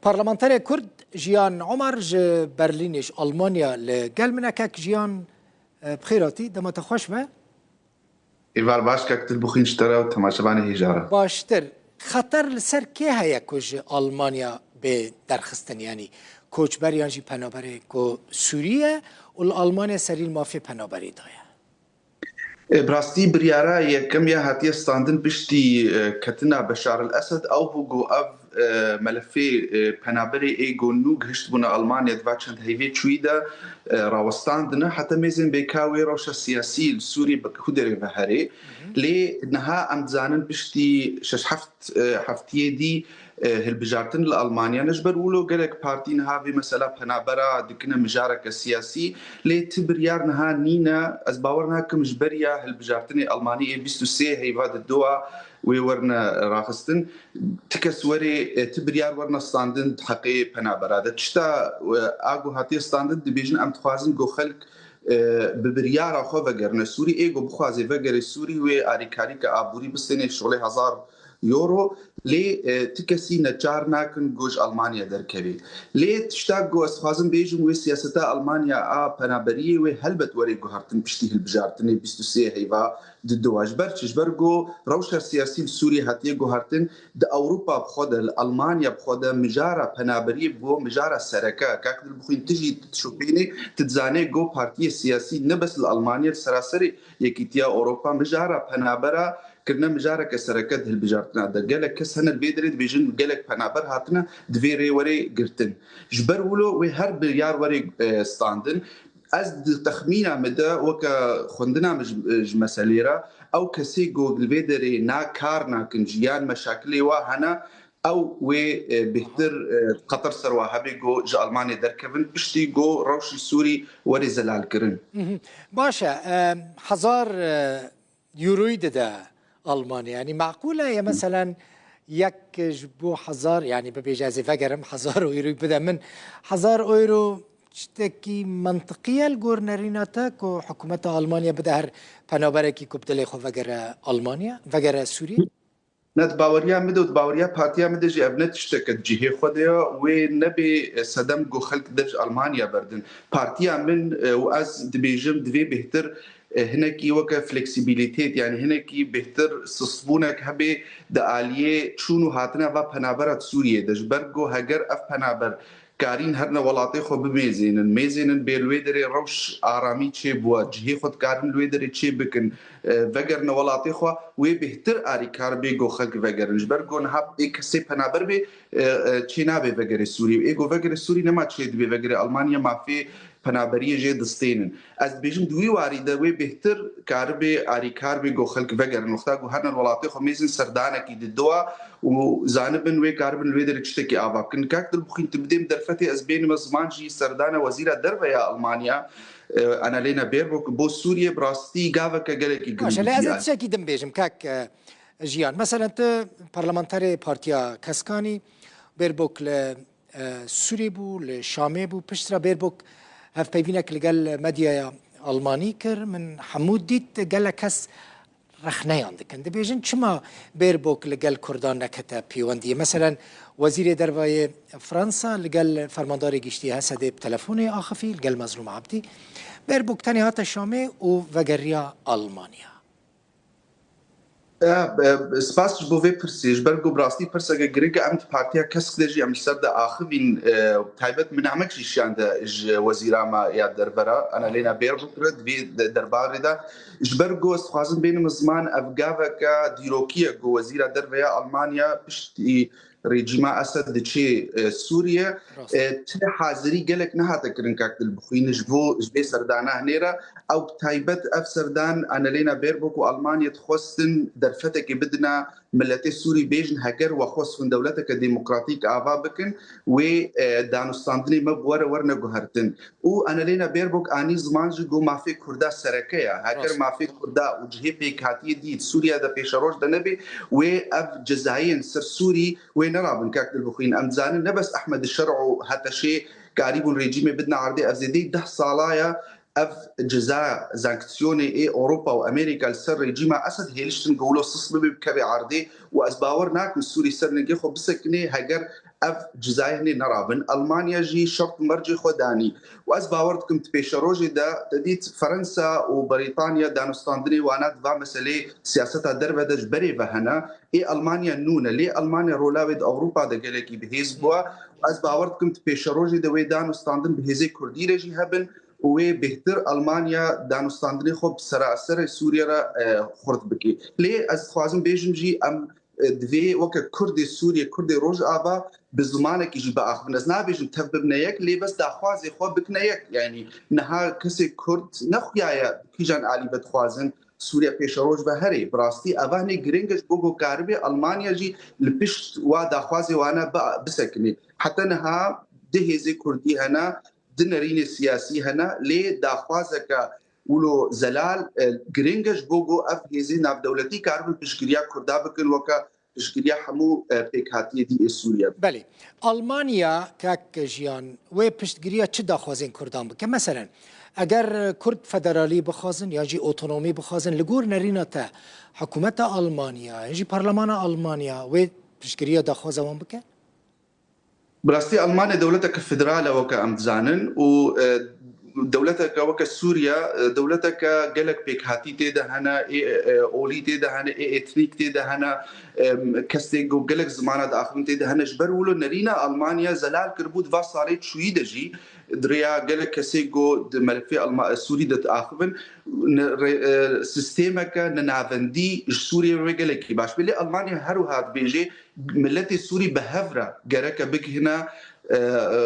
پارلمانتر کرد جیان عمر برلینش آلمانیا لگل منکک جیان بخیراتی دمت خوش به؟ ایوار باش که کتر بخین شتره و تماشابان هیجاره باشتر خطر لسر که هیا کج آلمانیا به درخستن یعنی کوچ بریان جی پنابره کو سوریه و آلمانیا سریل مافی پنابری دایا براستی بریاره یکم یا هاتی استاندن پشتی کتنا بشار الاسد او هو اف ملفی پنابری ایگو نوگ هشت بنا آلمانیا دوچند هیوی چویده راوستاندنه حتی میزن بیکاوی روش سیاسی سوری بکودری بهاری لی نها امزانن پشتی شش هفتیه دی هالبجارتن لألمانيا نجبر ولو قالك بارتين هذه مسألة بنابرة دكنا مجارك سياسي لي تبريار نها نينا أزباورنا كمجبريا هالبجارتن الألمانية بيستو سي هي بعد الدواء ويورنا راخستن تكسوري تبريار ورنا ستاندن حقي بنابرة ده تشتا أجو هاتي ستاندن دبيجن أم تخازن جو خلق ببريار أخو فجرنا سوري إيجو بخوازي فجر السوري وأريكاري كأبوري بسنة شغله 1000 يورو لي تكسي نجار ناكن جوج ألمانيا دركبي لي تشتاق جو أسخازن بيجم وسياسة ألمانيا بنابرية وهلبت وري جوهرتن بشتي البجارتني بيستوسي هيفا ضد واجبر جو روشة سياسي السوري هاتيه جوهرتن د أوروبا بخدا ألمانيا بخدا مجارة بنابرية بو مجارة سركة كاكد البخين تجي تشوفيني تتزاني جو بارتي سياسي نبس الألمانيا السراسري يكيتيا أوروبا مجارة بنابرة كنا مجارك سركت هالبجارتنا ده قالك كس هنا البيدريد بيجن قالك بنابر هاتنا دفيري وري قرتن جبر ولو وهر بيار وري ستاندن از تخمينه مدى وكا خندنا مج مساليرا او كسيجو البيدري نا كارنا كنجيان مشاكلي وهنا او بهتر قطر سروا هبيجو جا المانيا دركبن بشتي جو روشي سوري وري زلال كرن باشا حزار يوروي ده ألمانيا يعني معقولة يا مثلا يك جبو حزار يعني ببيجازي فقرم حزار ويرو بدا من حزار أويرو تشتكي منطقية الجورنريناتك وحكومة ألمانيا بدهر فنابركي كبدلي خو فقر ألمانيا فقر سوريا ند باوريا مدود باوريا بارتيا مدجي ابنت تشتكت جهه خديا ونبي صدم جو خلق دج ألمانيا بردن بارتيا من واز دبيجم دبي بهتر هناكي وكا فلكسيبيليتيت يعني هناكي بهتر صصبونك هبي داليه شونو هاتنا با بنابرت سوريا دجبرجو هاجر اف بنابر كارين هرنا ولاطي خو بميزين ميزين بيلويدري روش آرامی چه بوا جهي خود كارن لويدري چه بكن وگرن ولاطي خو وي بهتر آري كار بيگو خلق وگرن جبرگو نهاب ایک سي پنابر بي چه نابي وگر سوري ايگو وگر سوري نما چه دبي وگر ألمانيا ما في پنابرية جي دستينن از بيجم دوي واري دا وي بهتر كاربي آري كار بيگو خلق وگرن وقتاگو هرنا ولاطي خو ميزين سردانكي ددوا وزانبن وي كاربن لويدري تشتكي آبا كن كاك دل بخين تبديم درفتي از بين مزمانجي سردانة وزيرة دربة يا ألمانيا أنا لينا بيربوك بو سوريا براستي قافك قالك عشان لا أزد شاكي دم بيجم كاك جيان مثلا أنت برلمانتاري بارتيا كاسكاني بيربوك لسوري بو لشامي بو بشترا بيربوك هف بيبينك لقال مديا ألماني كر من حمود ديت قال كاس رخنيان دكان دبيجن شما بيربوك لقال كردان نكتا بيواندي مثلا وزير درباي فرنسا لقال فرمانداري جشتي هسده بتلفوني آخفي لقال مظلوم عبدي بيربوك تاني هاتا شامي وفقريا ألمانيا سپاس بو وی پرسیج برگو براستی پرسگه گریگ امت پارتیا کسک دجی ام سرد آخرین تایبت من عمک جیشان ده وزیراما یا دربارا انا لینا بیر بکرد وی دربار ده جبرگو استخوازن بین مزمان افغاوه که دیروکیه گو وزیرا دربیا ألمانيا پشتی رژیم اسد دچی سوریه ته حاضری گلک نه هات کرن کاک دل بخوین جبو سردانه هنیرا او تایبت اف سردان انا لینا بيربوك والمانيا تخصن درفتك بدنا ملتي سوري بيجن هكر وخصن دولتك ديمقراطيك افا بكن و دانستاندني مبور ورنا جوهرتن و انا لينا بيربوك اني زمان جو ما في كردا سركيا هكر ما في كردا وجهي بيكاتي دي سوريا دا بيشروش دا نبي و اف جزائين سر سوري ونرى بنكاك البخين امزان نبس احمد الشرع حتى شيء قريب ريجيمي بدنا عرضي افزيدي 10 صلايا اف جزاء زانكسيوني اي اوروبا وامريكا السر ريجيما اسد هيلشتن قولوا صصبي بكبي عرضي واسباور ناك السوري سر نجي خو بسكني هاجر اف جزايهني نرابن المانيا جي شرط مرجي خداني واز باورتكم تبيشروجي دا تديت فرنسا وبريطانيا دانستاندري وانا دفا مسألة سياستها دربدج بري فهنا اي المانيا نونه لي المانيا رولاويد اوروبا دا قالكي بهيزبوا واز باورتكم تبيشروجي دا وي دانستاندن بهيزي كردي رجي هبن و بهتر المانيا دانستاندنی خوب سراسر سوریا را خورد بکی لی از خوازم بیشم جی ام دوی وقت کرد سوریا کرد روج آبا بزمانه کی جی با آخر از نبیشم تفبب نیک لی بس دخوازی خوب بک نیک یعنی نها کسی کرد نخویایا کی جان علی بدخوازن سوریا پیش روج به هری براستی اوانی گرینگش بگو کاربی المانیا جی لپشت و دخوازی وانا بسکنی حتی نها دهیزی کردی هنا دنرين السياسي هنا لي داخوازك ولو زلال جرينجش بوغو اف هيزي ناف دولتي كاربن بشكريا كردابكن وكا بشكريا حمو بيكاتي دي سوريا. بله المانيا كاك جيان و پشتگیری چه داخوازين كردان بك مثلا اگر كرد فدرالی بخوازن یا جی اوتونومی بخوازن لگور نرینا تا حکومت المانيا جی پارلمان المانيا و پشتگیری داخوازوان بك؟ براستي المانيا دولتك فدرالة وكا امتزانن و دولتك وكا سوريا دولتك قالك بيك هاتي تيدا هنا اولي تيدا هنا اتنيك تيدا هنا كستيك وقالك زمانة داخل تيدا هنا جبر ولو نرينا المانيا زلال كربود فاصاريت شويدة جي دريا قالك كسيجو ملفي السوري دت اخبن سيستمك ننافندي سوريا وقالك باش بلي المانيا هرو هات بيجي ملتي السوري بهفرة قالك بك هنا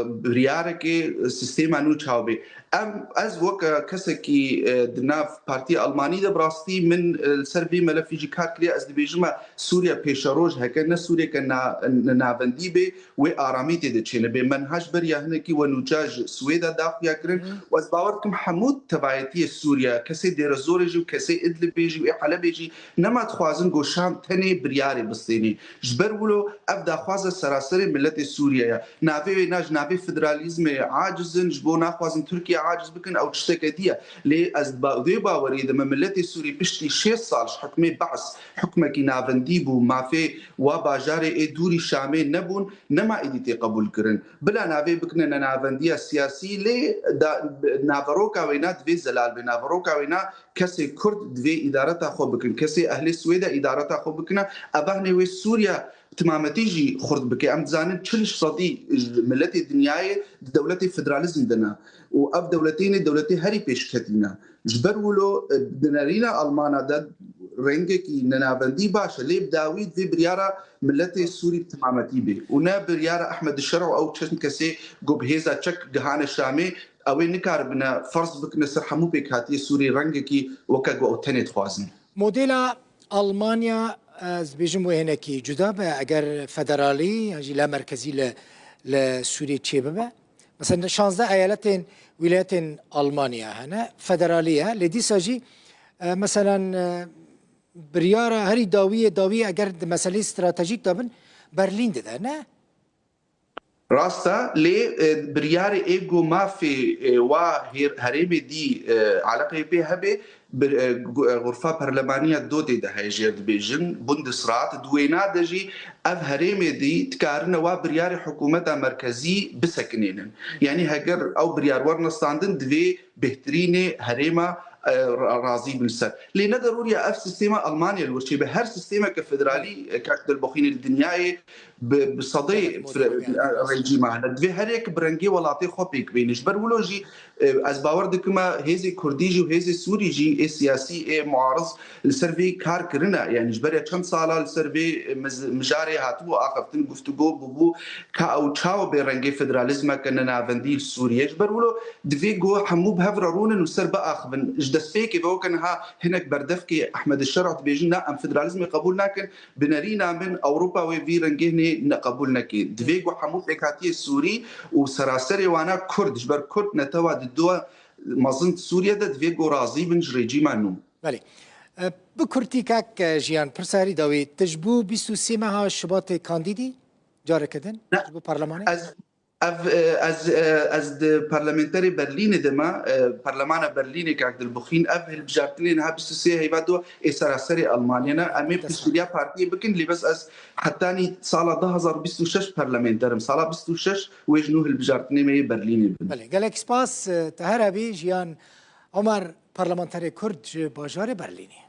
بريارك سيستما نو تشاوبي ام از وك كسكي دناف بارتي الماني ده براستي من السربي ملفي جي كاركلي از دبيجما سوريا بيشاروج هكا سوريا كنا نافندي بي و اراميتي ده تشين بي منهج بريا هنكي ونوجاج سويدا داخيا كرن واز باوركم حمود تبعيتي سوريا كسي دير زورجي وكسي ادلب بيجي و حلب بيجي نما تخوازن جو شام تني برياري بسطيني جبر ولو ابدا خوازه سراسري ملت سوريا نافي ناج نافي فدراليزم عاجزن جبو ناخوازن تركيا عاجز بكن او تشتكي ديا لي از دي باوري دم ملتي سوري بشتي 6 سال حكمي بعث حكمه كي نافنديبو ما في وباجاري اي دوري شامي نبون نما ايدي قبول كرن بلا نافي بكن نافنديا سياسي لي نافروكا وينات في زلال بنافروكا وينا كسي كرد في ادارتها خو بكن كسي اهل السويد ادارتها خو بكن ابهني وي سوريا تماما تيجي خرد بكي ام تزانن تشلش صدي ملتي الدنياي دولتي فدراليزم دنا واف دولتين دولتي هري بيش كتينا جبر ولو دنارينا المانا داد رنجكي ننافندي باشا لي بداويد في بريارة ملتي السوري تماما تيبي ونا بريارة احمد الشرع او تشن كسي قب هيزا تشك جهان الشامي او نكار بنا فرض بك نسر حمو بك هاتي السوري رنجكي وكاغو او تنت خوازن موديلا المانيا از بیشم و هنکی جدا به اگر فدرالی یعنی لا مرکزی لسوریه چه به مثلا 16 ایالت ولایت آلمانیا هنه فدرالیه لدی ساجی مثلا بریاره هری داوی اگر مسئله استراتژیک دابن برلین ده نه راستا لي برياري ايجو ما في هريمي دي علاقه بها به غرفه برلمانيه دودي ده هيجير بيجن بوندسرات دوينا دجي اف هريمي دي تكارنا و برياري حكومتها مركزي بسكنين يعني هجر او بريار ورنستاندن دوي بهتريني هريمه راضي بالسر لأن ضروري اف سيستما المانيا الورشي بهر سيستما كفدرالي كاكد البخين الدنياي بصدي ريجيم هذا دفي هريك برنجي ولاتي خوبيك بينش برولوجي از باورد كما هيزي كرديجي وهيزي سوريجي اي سياسي اي معارض السرفي كار كرنا يعني جبريا كم صاله السرفي مجاري هاتو اخفتن گفتگو بو كا او تشاو برنجي فدراليزم كنا فنديل سوريا جبرولو دفي جو حمو بهفررون وسرب اخفن جدفيكي بو كانها هناك بردفكي احمد الشرع بيجينا ام فدراليزم قبولنا كن بنرينا من اوروبا وفي رنجي نقبولنا كي دفي جو حمو بكاتي السوري وسراسري وانا كرد جبر كرد نتوا دوا مازنت سوريا ده دفيجو رازي بنج ريجيما نو بله بكرتي كاك جيان برساري داوي تجبو 23 ماه شباط كانديدي جارة كدن تجبو برلماني از پارلمنتری برلین دما پارلمان برلین که اگه بخین هل بجارتنین ها 23 هیوادو سراسری آلمانینا امی پشتیا پارتی بکن لیبس از حتی سال 2026 پارلمنترم سال 26 وجنو هل بجارتنی می برلین بن. بله گلک سپاس تهرابی جیان عمر پارلمانتری کرد باجار برلینی.